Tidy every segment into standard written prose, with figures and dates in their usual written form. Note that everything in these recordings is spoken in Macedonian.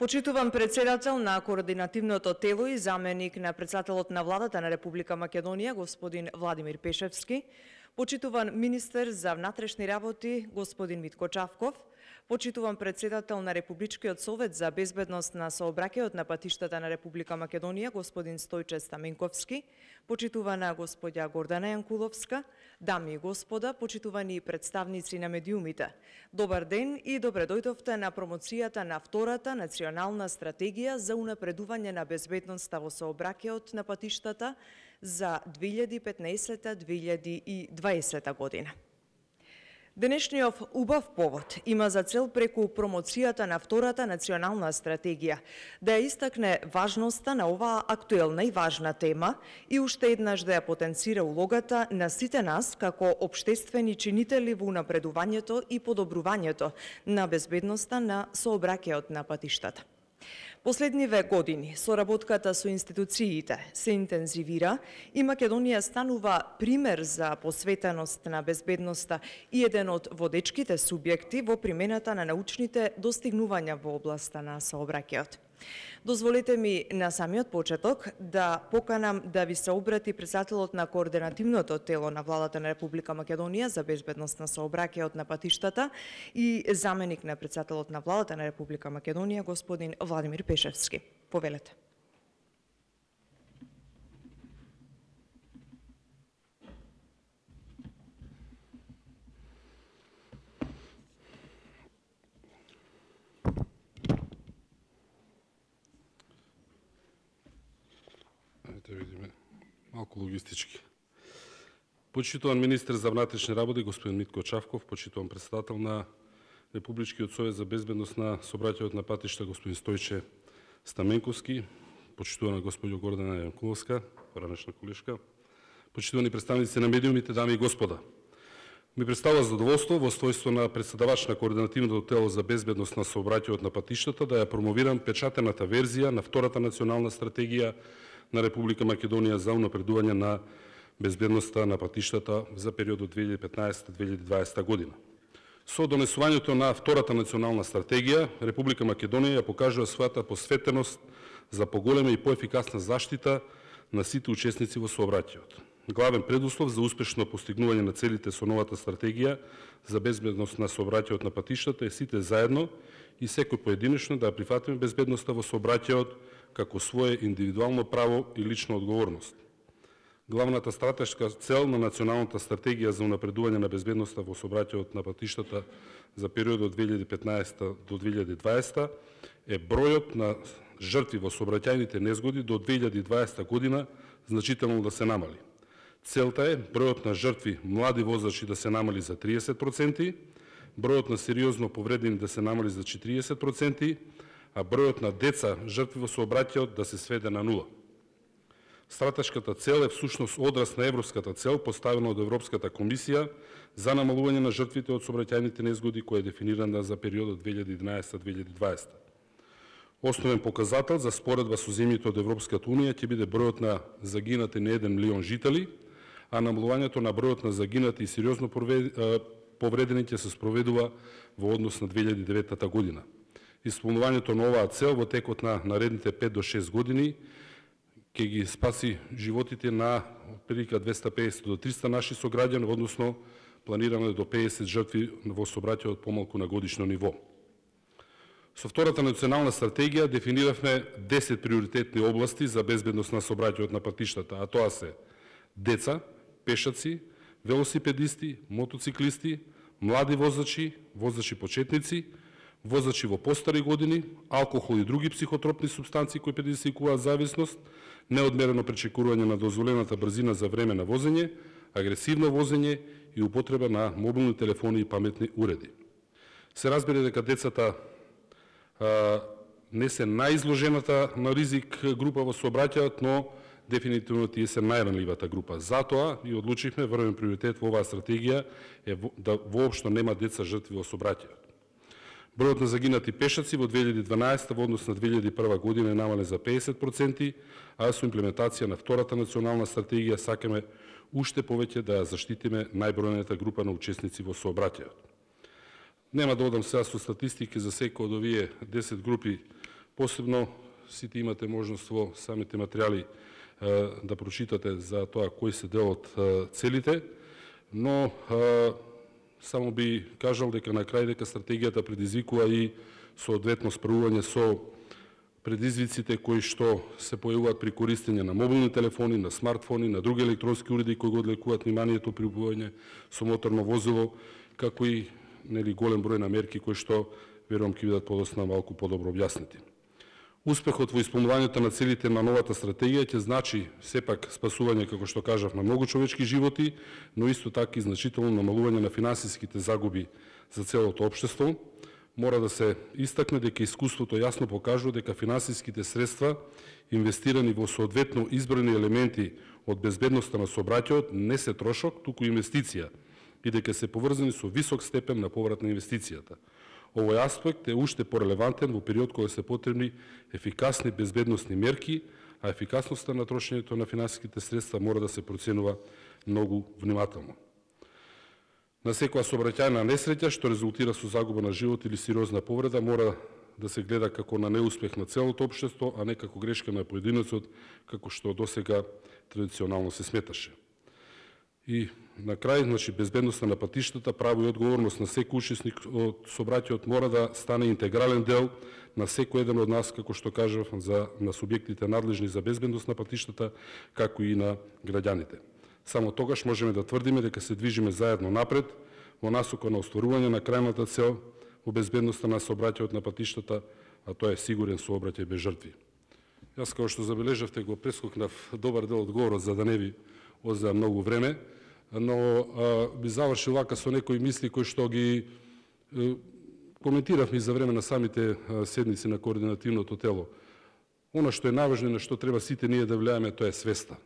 Почитуван председател на координативното тело и заменик на председателот на владата на Република Македонија, господин Владимир Пешевски, почитуван министер за внатрешни работи, господин Митко Чавков, почитуван председател на Републичкиот совет за безбедност на сообраќајот на патиштата на Република Македонија, господин Стојче Стаменковски, почитувана господја Гордана Јанкуловска, дами и господа, почитувани представници на медиумите. Добар ден и добре дојдовте на промоцијата на втората национална стратегија за унапредување на безбедноста во сообраќајот на патиштата за 2015-2020 година. Денешниот убав повод има за цел преку промоцијата на втората национална стратегија да ја истакне важноста на оваа актуелна и важна тема и уште еднаш да ја потенцира улогата на сите нас како општествени чинители во унапредувањето и подобрувањето на безбедноста на сообраќајот на патиштата. Последниве години соработката со институциите се интензивира и Македонија станува пример за посветеност на безбедноста и еден од водечките субјекти во примената на научните достигнувања во областа на сообраќајот. Дозволете ми на самиот почеток да поканам да ви се обрати председателот на координативното тело на владата на Република Македонија за безбедност на сообраќајот на патиштата и заменик на председателот на владата на Република Македонија, господин Владимир Пешевски. Повелете. Да видиме малку логистички. Почитуван министер за внатрешни работи господин Митко Чавков, почитуван председател на Републичкиот совет за безбедност на сообраќајот на патишта господин Стојче Стаменковски, почитувана господја Гордана Јанкуловска, поранешна колешка, почитувани представници на медиумите, дами и господа. Ми представува задоволство во својство на председавач на координативното тело за безбедност на сообраќајот на патиштата да ја промовирам печатената верзија на втората национална стратегија на Република Македонија за унапредување на безбедноста на патиштата за периодот 2015-2020 година. Со донесувањето на втората национална стратегија, Република Македонија ја покажува својата посветеност за поголема и поефикасна заштита на сите учесници во сообраќајот. Главен предуслов за успешно постигнување на целите со новата стратегија за безбедност на сообраќајот на патиштата е сите заедно и секој поединечно да ја прифатиме безбедноста во сообраќајот како свое индивидуално право и лична одговорност. Главната стратешка цел на националната стратегија за унапредување на безбедноста во сообраќајот на патиштата за периодот 2015 до 2020 е бројот на жртви во сообраќајните незгоди до 2020 година значително да се намали. Целта е бројот на жртви млади возачи да се намали за 30%, бројот на сериозно повредени да се намали за 40%, а бројот на деца жртви во сообраќајот да се сведе на 0. Стратешката цел е всушност одраз на европската цел поставена од Европската комисија за намалување на жртвите од сообраќајните незгоди која е дефинирана за периодот 2011-2020. Основен показател за споредба со земјите од Европската унија ќе биде бројот на загинати на 1 милион жители, а намалувањето на бројот на загинати и сериозно повредени ќе се спроведува во однос на 2009 година. Исполнувањето на оваа цел во текот на наредните 5 до 6 години ќе ги спаси животите на прилика 250 до 300 наши сограѓани, односно планирано е до 50 жртви во сообраќајот помалку на годишно ниво. Со втората национална стратегија дефиниравме 10 приоритетни области за безбедност на сообраќајот на патиштата, а тоа се деца, пешаци, велосипедисти, мотоциклисти, млади возачи, возачи почетници, возачи во постари години, алкохол и други психотропни супстанции кои предизвикуваат зависност, неодмерено пречекување на дозволената брзина за време на возење, агресивно возење и употреба на мобилни телефони и паметни уреди. Се разбира дека децата не се најизложената на ризик група во сообраќајот, но дефинитивно тие се најранливата група. Затоа и одлучивме врвен приоритет во оваа стратегија е да воопшто нема деца жртви во сообраќајот. Бројот на загинати пешаци во 2012 во однос на 2001 година е намален за 50%, а со имплементација на втората национална стратегија сакаме уште повеќе да ја заштитиме најбројната група на учесници во сообраќајот. Нема да одам сега со статистики за секој од овие 10 групи Посебно сите имате можност во самите материјали да прочитате за тоа кои се дел од целите, но само би кажал дека на крај дека стратегијата предизвикува и соодветно справување со предизвиците кои што се појавуваат при користење на мобилни телефони, на смартфони, на други електронски уреди кои го одлекуваат вниманието при убавање со моторно возило, како и голем број на мерки кои што верувам ќе бидат подоцна малку подобро објаснети. Успехот во исполнувањето на целите на новата стратегија ќе значи сепак спасување, како што кажав, на многу човечки животи, но исто така и значително намалување на финансиските загуби за целото општество. Мора да се истакне дека искуството јасно покажува дека финансиските средства инвестирани во соодветно избрани елементи од безбедноста на сообраќајот не се трошок, туку инвестиција и дека се поврзани со висок степен на поврат на инвестицијата. Овој аспект е уште порелевантен во период кога се потребни ефикасни безбедносни мерки, а ефикасноста на трошењето на финансиските средства мора да се проценува многу внимателно. На секоја сообраќајна несреќа што резултира со загуба на живот или сериозна повреда мора да се гледа како на неуспех на целото општество, а не како грешка на поединецот, како што досега традиционално се сметаше. И на крај, безбедноста на патиштата, право и одговорност на секој учесник од сообраќајот мора да стане интегрален дел на секој еден од нас, како што кажав, на субјектите надлежни за безбедност на патиштата, како и на граѓаните. Само тогаш можеме да тврдиме дека се движиме заедно напред во насока на остварување на крајната цел во безбедноста на сообраќајот на патиштата, а тоа е сигурен сообраќај без жртви. Јас, како што забележавте, го прескокнав добар дел од говорот за да не ви одзема многу време, но би завршил вака со некои мисли кои што ги коментиравме за време на самите седници на координативното тело. Она што е најважно и на што треба сите ние да влијаме, тоа е свеста.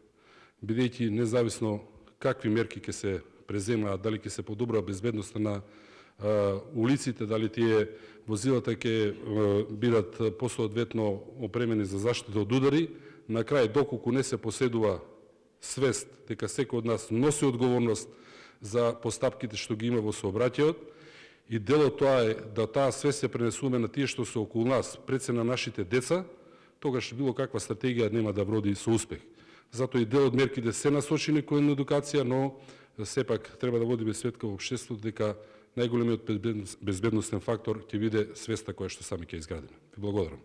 Бидејќи независно какви мерки ќе се преземаат, дали ќе се подобра безбедноста на улиците, дали тие возилата ќе бидат посоодветно опремени за заштита од удари, на крај доколку не се поседува свест дека секој од нас носи одговорност за постапките што ги има во сообраќајот и дел од тоа е да таа свест се пренесуваме на тие што се околу нас, пред се на нашите деца, тогаш било каква стратегија нема да вроди со успех. Затоа и дел од мерките се насочени кон едукација, но сепак треба да водиме светка во општеството дека најголемиот безбедносен фактор ќе биде свеста која што сами ќе изградиме. Ви благодарам.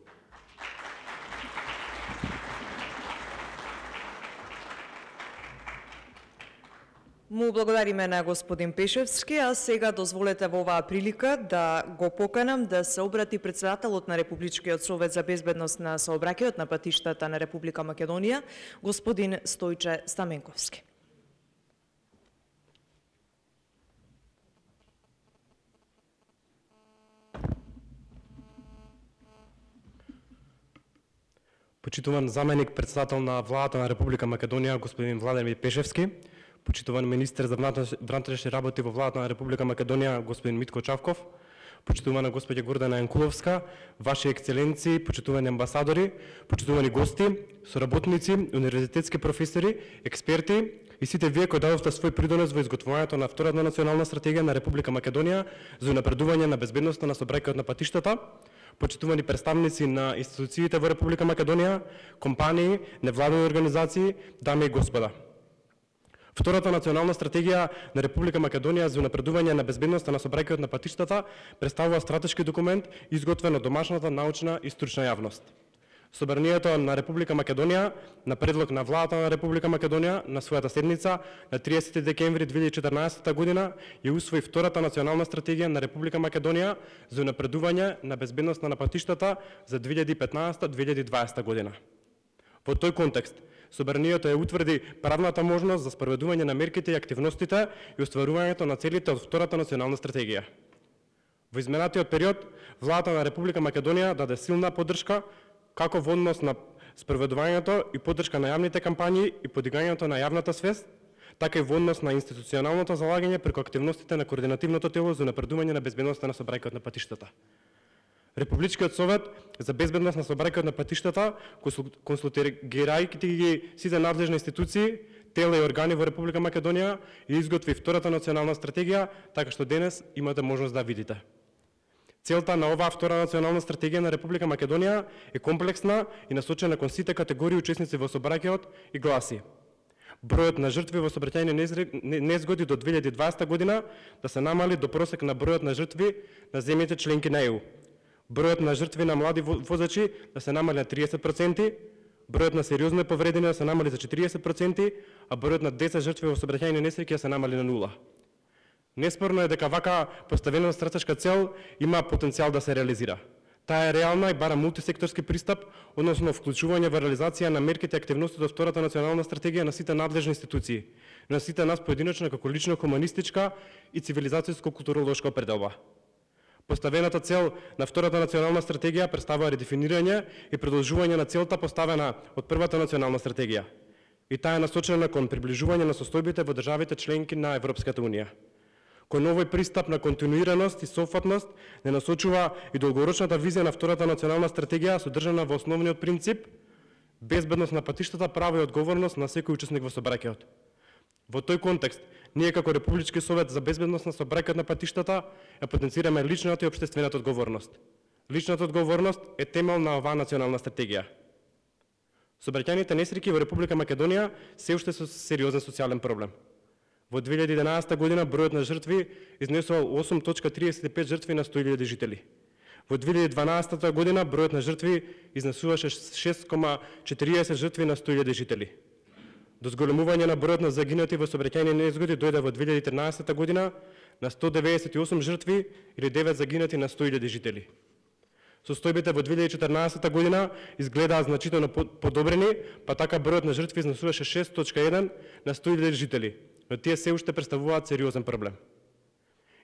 Му благодариме на господин Пешевски, а сега дозволете во оваа прилика да го поканам да се обрати председателот на Републичкиот совет за безбедност на сообраќајот на патиштата на Република Македонија, господин Стојче Стаменковски. Почитуван заменик председател на владата на Република Македонија, господин Владимир Пешевски, почитуван министер за внатрешни работи во владата на Република Македонија, господин Митко Чавков, почитувана господја Гордана Јанкуловска, ваши ексцеленции, почитувани амбасадори, почитувани гости, соработници, универзитетски професори, експерти и сите вие кои дадовте свој придонес во изготвувањето на втората национална стратегија на Република Македонија за унапредување на безбедноста на сообраќајот на патиштата, почитувани представници на институциите во Република Македонија, компании, невладини организации, дами и господа. Втората национална стратегија на Република Македонија за унапредување на безбедноста на сообраќајот на патиштата представува стратешки документ изготвен од домашната научна и стручна јавност. Собранието на Република Македонија на предлог на владата на Република Македонија на својата седница на 30 декември 2014 година ја усвои втората национална стратегија на Република Македонија за унапредување на безбедноста на патиштата за 2015-2020 година. Во тој контекст, Собранието ја утврди правната можност за спроведување на мерките и активностите и остварувањето на целите од втората национална стратегија. Во изминатиот период, владата на Република Македонија даде силна поддршка како во однос на спроведувањето и поддршка на јавните кампањи и подигањето на јавната свест, така и во однос на институционалното залагање преку активностите на координативното тело за напредување на безбедноста на сообраќајот на патиштата. Републичкиот совет за безбедност на сообраќајот на патиштата, консултирајќи ги сите надлежни институции, тела и органи во Република Македонија, и изготви втората национална стратегија, така што денес имате можност да видите. Целта на оваа втора национална стратегија на Република Македонија е комплексна и насочена кон сите категории учесници во сообраќајот и гласи: бројот на жртви во сообраќајни незгоди до 2020 година да се намали до просек на бројот на жртви на земјите членки на ЕУ. Бројот на жртви на млади возачи да се намали на 30%, бројот на сериозно повредени да се намали за 40%, а бројот на деца жртви во сообраќајни несреќи да се намали на 0. Неспорно е дека вака поставена стратешка цел има потенцијал да се реализира. Таа е реална и бара мултисекторски пристап, односно вклучување во реализација на мерките и активностите од втората национална стратегија на сите надлежни институции, на сите нас поединечно како лично хуманистичка и цивилизацијско-културолошка определба. Поставената цел на втората национална стратегија представува редефинирање и продолжување на целта поставена од првата национална стратегија. И таа е насочена кон приближување на состојбите во државите членки на Европската унија. Кон овој пристап на континуираност и софатност не насочува и долгорочната визија на втората национална стратегија содржана во основниот принцип безбедност на патиштата, право и одговорност на секој учесник во сообраќајот. Во тој контекст, ние како Републички совет за безбедност на сообраќајот на патиштата ја потенцираме личната и општествената одговорност. Личната одговорност е темел на оваа национална стратегија. Сообраќајните несреќи во Република Македонија се уште се сериозен социјален проблем. Во 2011 година бројот на жртви изнесувал 8.35 жртви на 100.000 жители. Во 2012 година бројот на жртви изнесуваше 6.40 жртви на 100.000 жители. До зголемување на бројот на загинати во сообраќајни незгоди дојде во 2013 година на 198 жртви или 9 загинати на 100.000 жители. Состојбите во 2014 година изгледаа значително подобрени, па така бројот на жртви изнесуваше 6.1 на 100.000 жители, но тие се уште представуваат сериозен проблем.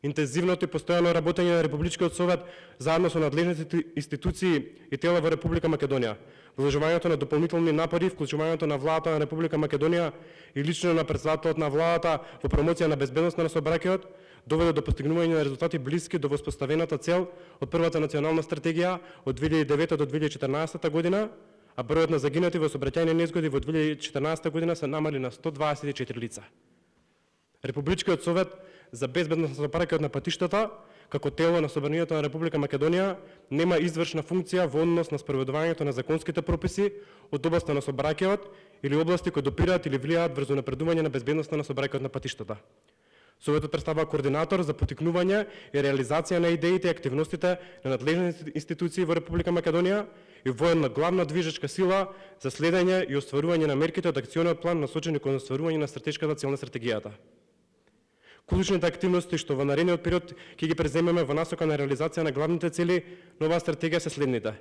Интензивното и постојано работење на Републичкиот совет заедно со надлежните институции и тела во Република Македонија, вложувањето на дополнителни напори, вклучувањето на владата на Република Македонија и лично на председателот на владата во промоција на безбедноста на сообраќајот доведе до постигнување на резултати блиски до воспоставената цел од првата национална стратегија од 2009 до 2014 година, а бројот на загинати во сообраќајни незгоди во 2014 година се намали на 124 лица. Републичкиот совет за безбедност на сообраќајот на патиштата, како тело на собранието на Република Македонија, нема извршна функција во однос на спроведувањето на законските прописи од областа на сообраќајот или области кои допираат или влијаат врз напредување на безбедноста на сообраќајот на патиштата. Советот представува координатор за поттикнување и реализација на идеите и активностите на надлежните институции во Република Македонија и воена главна движечка сила за следење и остварување на мерките од акциониот план насочени кон остварување на стратешката цел на стратегијата. Клучните активности што во наредниот период ќе ги преземеме во насока на реализација на главните цели на оваа стратегија се следните: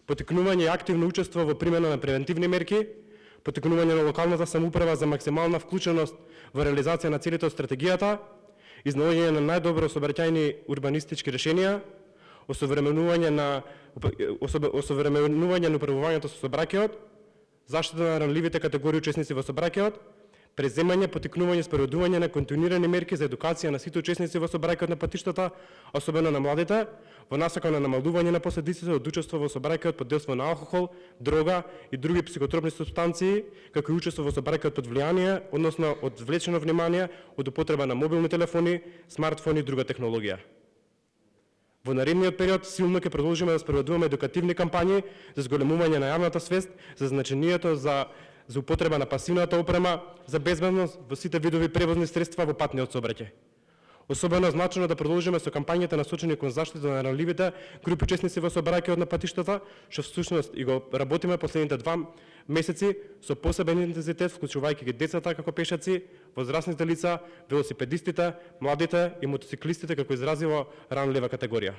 поттикнување и активно учество во примена на превентивни мерки, поттикнување на локалната самоуправа за максимална вклученост во реализација на целите од стратегијата, изнаоѓање на најдобро сообраќајни урбанистички решенија, осовременување на управувањето со сообраќајот, заштита на ранливите категории учесници во сообраќајот, преземање, поттикнување, спроведување на континуирани мерки за едукација на сите учесници во сообраќајот на патиштата, особено на младите, во насока на намалување на последиците од учество во сообраќајот под дејство на алкохол, дрога и други психотропни супстанции, како и учество во сообраќајот под влијание, односно одвлечено внимание од употреба на мобилни телефони, смартфони и друга технологија. Во наредниот период силно ќе продолжиме да спроведуваме едукативни кампањи за зголемување на јавната свест за значењето за употреба на пасивната опрема за безбедност во сите видови превозни средства во патниот сообраќај. Особено значено да продолжиме со кампањите насочени кон заштита на ранливите групи учесници во сообраќајот на патиштата, што всушност и го работиме последните 2 месеци со посебен интензитет, вклучувајќи ги децата како пешаци, возрастните лица, велосипедистите, младите и мотоциклистите како изразиво ранлива категорија.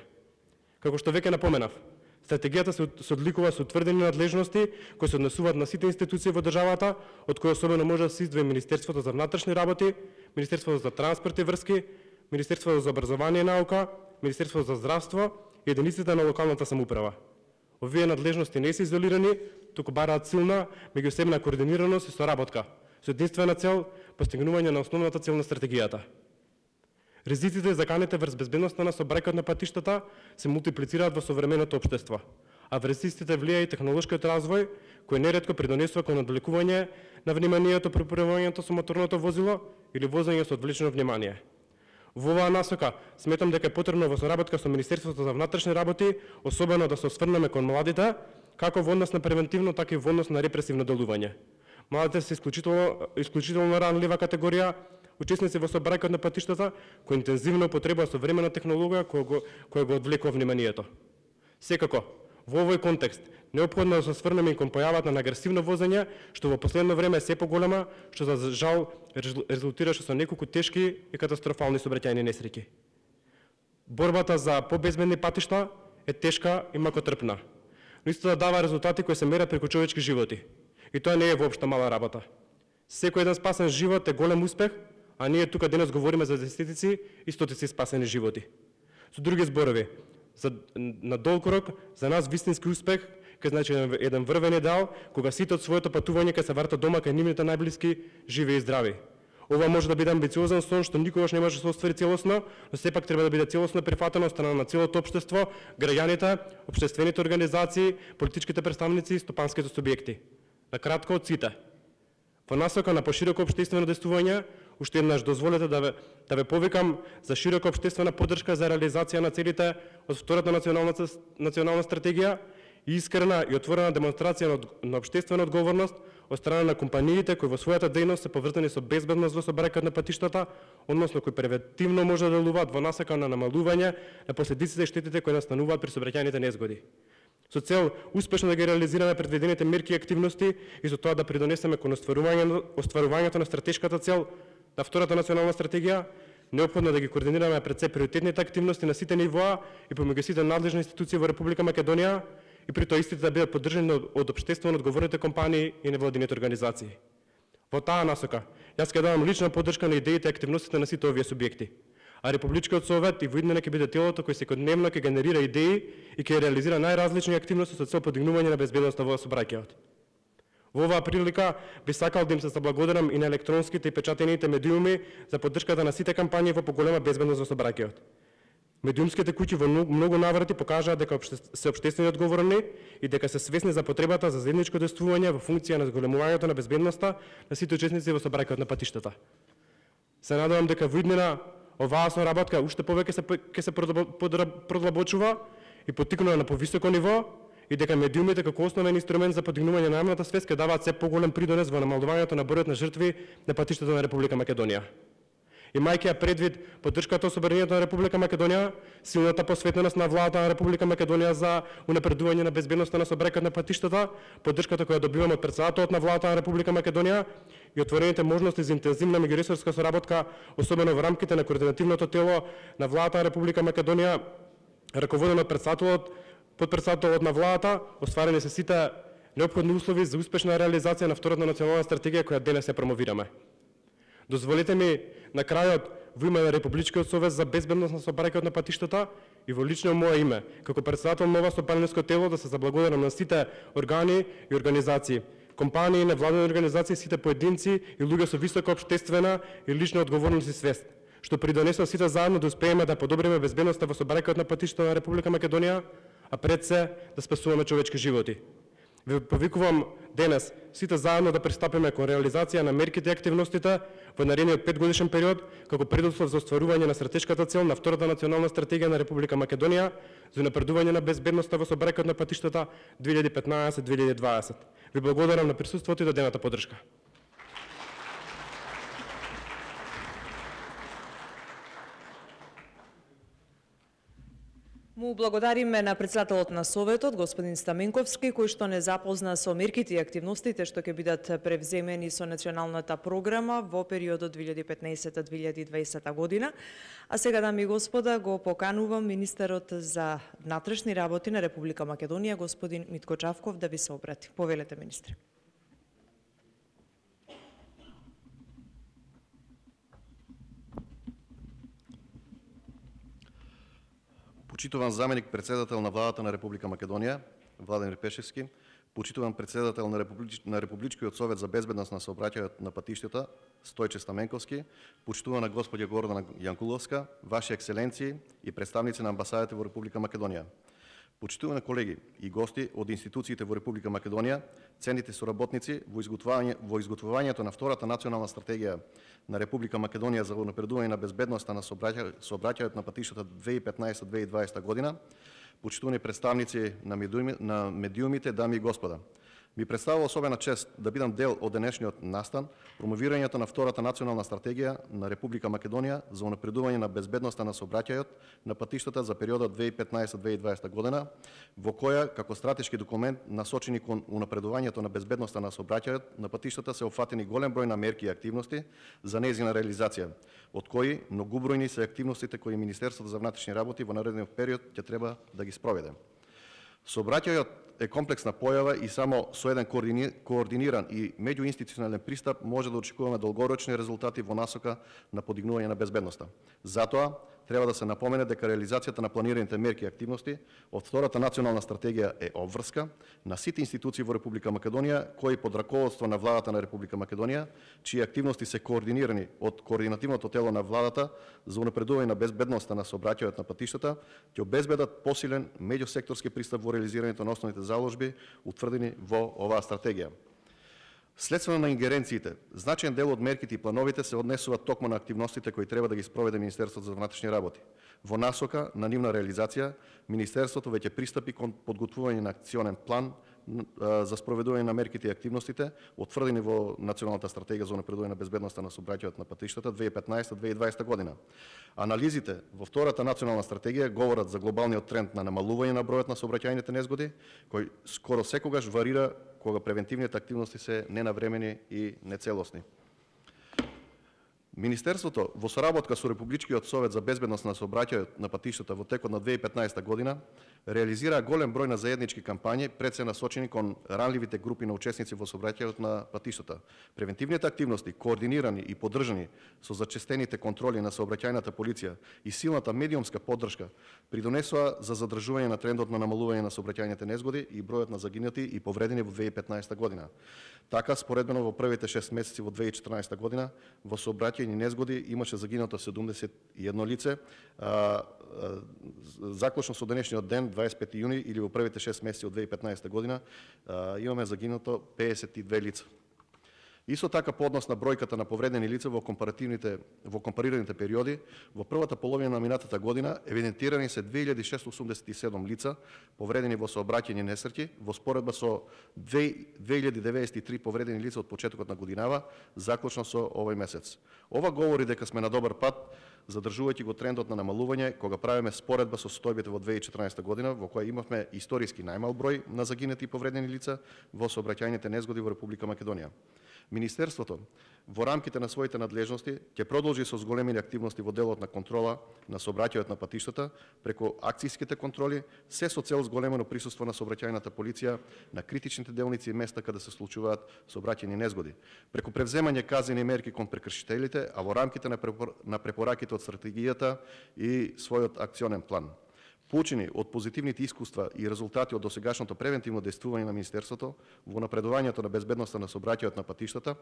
Како што веќе напоменав, стратегијата се одликува со утврдени надлежности кои се однесуваат на сите институции во државата, од кои особено може да се издвои Министерството за внатрешни работи, Министерството за транспорт и врски, Министерството за образование и наука, Министерството за здравство и единиците на локалната самоуправа. Овие надлежности не се изолирани, туку бараат силна меѓусебна координираност и соработка, со единствена цел постигнување на основната цел на стратегијата. Ризиците и заканите врз безбедноста на сообраќајот на патиштата се мултиплицираат во современото општество, а врз истите влија и технолошкиот развој, кој неретко придонесува кон оддалекување на вниманието при управувањето со моторното возило или возење со одвлечено внимание. Во оваа насока сметам дека е потребно во соработка со Министерството за внатрешни работи, особено да се осврнеме кон младите, како во однос на превентивно, така и во однос на репресивно делување. Младите се исклучително ранлива категорија, учесници во сообраќајот на патиштата, кои интензивно употребуваат современа технологија која го одвлекува вниманието. Секако, во овој контекст, неопходно да се осврнеме и кон појавата на агресивно возење, што во последно време е се поголема, што за жал резултираше со неколку тешки и катастрофални сообраќајни несреќи. Борбата за побезбедни патишта е тешка и макотрпна, но исто да дава резултати кои се мерат преку човечки животи. И тоа не е воопшто мала работа. Секој еден спасен живот е голем успех, а ние тука денес говориме за десетици и стотици спасени животи. Со други зборови, на долг рок, за нас вистински успех ке значи еден врвен идеал, кога сите од своето патување ке се вратат дома кај нивните најблиски, живи и здрави. Ова може да биде амбициозен сон, што никогаш не може да се оствари целосно, но сепак треба да биде целосно прифатено од страна на целото општество, граѓаните, општествените организации, политичките представници и стопанските субјекти. На кратко од сите. Во насока на пошироко општествено действување, уште еднаш дозволете да ве повикам за широка општествена поддршка за реализација на целите од втората национална стратегија и искрена и отворена демонстрација на општествена одговорност од страна на компаниите кои во својата дејност се поврзани со безбедност во сообраќајот на патиштата, односно кои превентивно може да делуваат во насока на намалување на последиците и штетите кои настануваат при сообраќајните незгоди. Со цел успешно да ги реализираме предвидените мерки и активности и со тоа да придонесеме кон остварувањето на стратешката цел на втората национална стратегија, неопходно да ги координираме пред се приоритетните активности на сите нивоа и помеѓу сите надлежни институции во Република Македонија и при тоа истите да бидат поддржани од општествено одговорните компании и невладините организации. Во таа насока, јас ќе давам лична поддршка на идеите и активностите на сите овие субјекти. А Републичкиот совет и во иднина ќе биде телото кој секојдневно ќе генерира идеи и ќе реализира најразлични активности со цел подигнување на безбедноста во сообраќајот. Во оваа прилика би сакал да им се заблагодарам и на електронските и печатените медиуми за поддршката на сите кампањи во поголема безбедност во сообраќајот. Медиумските куќи во многу наврати покажаа дека се општествено одговорни и дека се свесни за потребата за заедничко действување во функција на зголемувањето на безбедноста на сите учесници во сообраќајот на патиштата. Се надевам дека во иднина оваа соработка уште повеќе ќе се продлабочува и поттикнува на повисоко ниво и дека медиумите како основен инструмент за подигнување на јавната свест ќе даваат се поголем придонес во намалувањето на бројот на жртви на патиштата на Република Македонија. Имајќи ја предвид поддршката од собранието на Република Македонија, силната посветеност на владата на Република Македонија за унапредување на безбедноста на сообраќајот на патиштата, поддршката која добиваме од претседателот на владата на Република Македонија и отворените можности за интензивна меѓуресорска соработка, особено во рамките на координативното тело на владата на Република Македонија, раководено од подпредседателот на владата, остварени се сите неопходни услови за успешна реализација на втората национална стратегија која денес ја промовираме. Дозволете ми на крајот во име на Републичкиот совет за безбедност на сообраќајот на патиштата и во лично мое име, како претседател на ова сопарниско тело, да се заблагодарам на сите органи и организации, компании, невладени организации, сите поединци и луѓе со висока општествена и лична одговорност и свест, што придонесоа сите заедно да успееме да подобриме безбедноста во сообраќајот на патиштата на Република Македонија, а пред се да спасуваме човечки животи. Ве повикувам денес сите заедно да пристапиме кон реализација на мерките и активностите во наредниот 5-годишен период како предуслов за остварување на стратешката цел на втората национална стратегија на Република Македонија за унапредување на безбедноста во сообраќајот на патиштата 2015-2020. Ви благодарам на присуството и дадената поддршка. Му благодариме на претседателот на Советот, господин Стаменковски, кој што не запозна со мерките и активностите што ќе бидат превземени со националната програма во периодот 2015-2020 година. А сега, дами и господа, го поканувам министерот за внатрешни работи на Република Македонија, господин Митко Чавков, да ви се обрати. Повелете, министре. Почитуван заменик председател на владата на Република Македонија, Владимир Пешевски, почитуван председател на Републичкиот совет за безбедност на сообраќајот на патиштата, Стојче Стаменковски, почитувана господја Гордана Јанкуловска, ваши екселенции и представници на амбасадите во Република Македонија. Почитувани колеги и гости од институциите во Република Македонија, ценните соработници во изготвувањето на втората национална стратегија на Република Македонија за унапредување на безбедноста на сообраќајот на патиштата 2015-2020 година, почитувани представници на медиумите, дами и господа. Ми представува особена чест да бидам дел од денешниот настан, промовирањето на втората национална стратегија на Република Македонија за унапредување на безбедноста на сообраќајот на патиштата за периодот 2015-2020 година, во која, како стратешки документ насочени кон унапредувањето на безбедноста на сообраќајот на патиштата, се опфатени голем број на мерки и активности за нејзина реализација, од кои многубројни се активностите кои Министерството за внатрешни работи во наредниот период ќе треба да ги спроведе. Сообраќајот е комплексна појава и само со еден координиран и меѓуинституционален пристап може да очекуваме долгорочни резултати во насока на подигнување на безбедноста. Затоа, треба да се напомене дека реализацијата на планираните мерки и активности од втората национална стратегија е обврска на сите институции во Република Македонија, кои под раководство на владата на Република Македонија, чии активности се координирани од координативното тело на владата за унапредување на безбедноста на сообраќајот на патиштата, ќе обезбедат посилен меѓусекторски пристап во реализирањето на основните заложби утврдени во оваа стратегија. Следствено на ингеренциите, значаен дел од мерките и плановите се однесуваат токму на активностите кои треба да ги спроведе Министерството за внатрешни работи. Во насока на нивна реализација, Министерството веќе пристапи кон подготвување на акционен план за спроведување на мерките и активностите, утврдени во Националната стратегија за унапредување на безбедноста на сообраќајот на патиштата 2015-2020 година. Анализите во втората национална стратегија говорат за глобалниот тренд на намалување на бројот на сообраќајните незгоди, кој скоро секогаш варира кога превентивните активности се ненавремени и нецелосни. Министерството во соработка со Републичкиот совет за безбедност на сообраќајот на патиштата во текот на 2015 година реализира голем број на заеднички кампањи пред се насочени кон ранливите групи на учесници во сообраќајот на патиштата. Превентивните активности, координирани и поддржани со зачестените контроли на сообраќајната полиција и силната медиумска поддршка, придонесоа за задржување на трендот на намалување на сообраќајните незгоди и бројот на загинати и повредени во 2015 година. Така, споредбено во првите 6 месеци во 2014 година, во сообраќајни незгоди имаше загинато 71 лице, заклучно со денешниот ден, 25 јуни, или во првите 6 месеци од 2015 година, имаме загинато 52 лица. Исто така, по однос на бројката на повредени лица во компарираните периоди, во првата половина на минатата година евидентирани се 2687 лица повредени во сообраќајни несреќи, во споредба со 2093 повредени лица од почетокот на годинава, заклучно со овој месец. Ова говори дека сме на добар пат, задржувајќи го трендот на намалување, кога правиме споредба со состојбите во 2014 година, во која имавме историски најмал број на загинати и повредени лица во сообраќајните незгоди во Република Македонија. Министерството, во рамките на своите надлежности, ќе продолжи со зголемени активности во делот на контрола на сообраќајот на патиштата, преку акцијските контроли, се со цел зголемено присуство на сообраќајната полиција на критичните делници и места каде се случуваат сообраќајни незгоди, преку превземање казнени мерки кон прекршителите, а во рамките на препораките од стратегијата и својот акционен план. Поучени од позитивните искуства и резултати од досегашното превентивно действување на Министерството во напредувањето на безбедноста на сообраќајот на патиштата,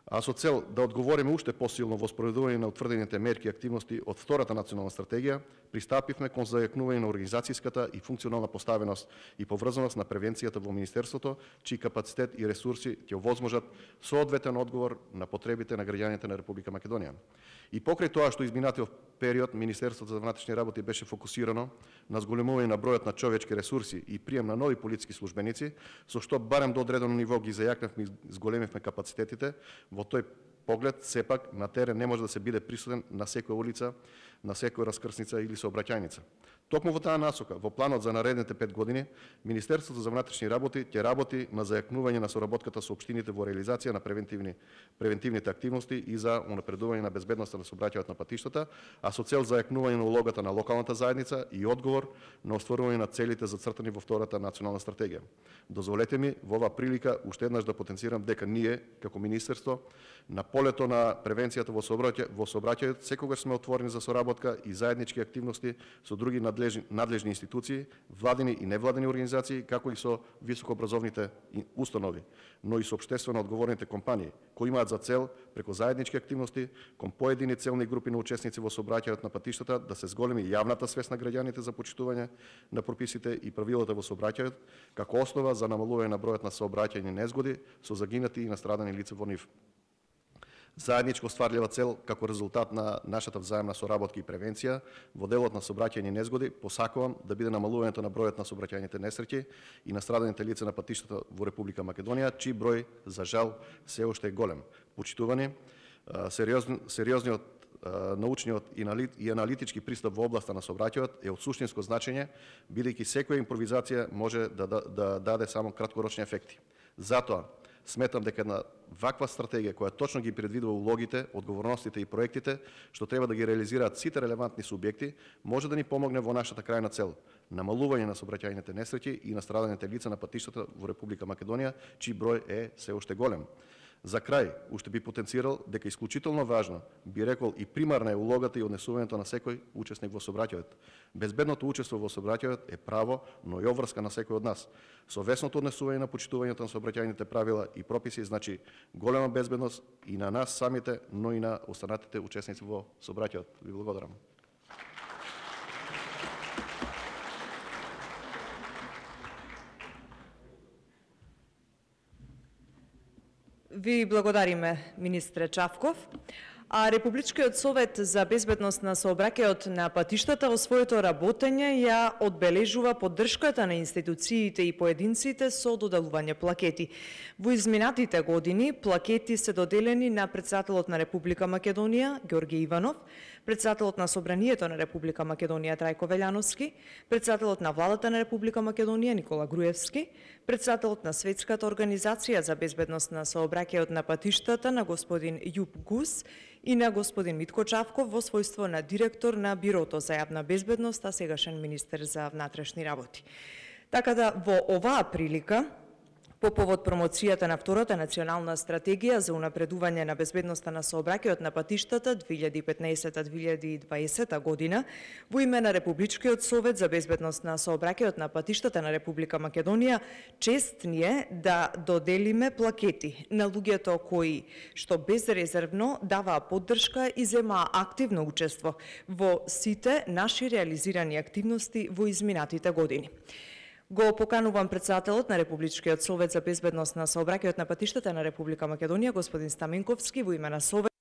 а со цел да одговориме уште посилно во спроведување на утврдените мерки и активности од втората национална стратегија, пристапивме кон зајакнување на организацијската и функционална поставеност и поврзаност на превенцијата во Министерството, чиј капацитет и ресурси ќе овозможат соодветен одговор на потребите на граѓаните на Република Македонија. И покрај тоа што изминатиот период Министерството за внатрешни работи беше фокусирано на зголемување на бројот на човечки ресурси и прием на нови полициски службеници, со што барем до одредено ниво ги зајакнавме и зголемивме капацитетите, во тој поглед сепак на терен не може да се биде присутен на секоја улица, на секоја раскрсница или сообраќајница. Токму во таа насока, во планот за наредните 5 години, Министерството за внатрешни работи ќе работи на зајакнување на соработката со општините во реализација на превентивните активности и за унапредување на безбедноста на сообраќајот на патиштата, а со цел зајакнување на улогата на локалната заедница и одговор на остварување на целите зацртани во втората национална стратегија. Дозволете ми во оваа прилика уште еднаш да потенцирам дека ние, како Министерство, на полето на превенцијата во сообраќајот секогаш сме отворени за соработка разработка и заеднички активности со други надлежни институции, владини и невладини организации, како и со високообразовните установи, но и со општествено одговорните компании, кои имаат за цел преку заеднички активности кон поедини целни групи на учесници во сообраќајот на патиштата да се зголеми јавната свест на граѓаните за почитување на прописите и правилата во сообраќајот, како основа за намалување на бројот на сообраќајни незгоди со загинати и настрадани лица во нив. Заедничко стварлива цел како резултат на нашата взаемна соработка и превенција во делот на сообраќајни незгоди, посакувам да биде намалувањето на бројот на сообраќајните несреќи и настраданите лица на патиштата во Република Македонија, чиј број за жал се уште е голем. Почитувани, сериозниот научниот и аналитички пристап во областа на сообраќајот е од суштинско значење, бидејќи секоја импровизација може да даде само краткорочни ефекти. Затоа, сметам дека една ваква стратегија која точно ги предвидува улогите, одговорностите и проектите што треба да ги реализираат сите релевантни субјекти, може да ни помогне во нашата крајна цел – намалување на сообраќајните несреќи и настраданите лица на патиштата во Република Македонија, чиј број е се уште голем. За крај, уште би потенцирал дека исклучително важно, би рекол и примарна е улогата и однесувањето на секој учесник во сообраќајот. Безбедното учество во сообраќајот е право, но и обврска на секој од нас. Совесното однесување на почитувањето на сообраќајните правила и прописи значи голема безбедност и на нас самите, но и на останатите учесници во сообраќајот. Ви благодарам. Ви благодариме, министре Чавков. А Републичкиот совет за безбедност на сообраќајот на патиштата во своето работење ја одбележува поддршката на институциите и поединците со доделување плакети. Во изминатите години плакети се доделени на председателот на Република Македонија Ѓорѓе Иванов, председателот на Собранието на Република Македонија Трајко Велјановски, председателот на Владата на Република Македонија Никола Груевски, председателот на Светската организација за безбедност на сообраќајот на патиштата на господин Јуп Гус и на господин Митко Чавков во својство на директор на Бирото за јавна безбедност, а сегашен министер за внатрешни работи. Така да во оваа прилика, по повод промоцијата на втората национална стратегија за унапредување на безбедноста на сообраќајот на патиштата 2015-2020 година, во име на Републичкиот совет за безбедност на сообраќајот на патиштата на Република Македонија, чест ни е да доделиме плакети на луѓето кои што безрезервно даваа поддршка и земаа активно учество во сите наши реализирани активности во изминатите години. Го поканувам председателот на Републичкиот совет за безбедност на сообраќајот на патиштата на Република Македонија, господин Стаменковски, во име на совет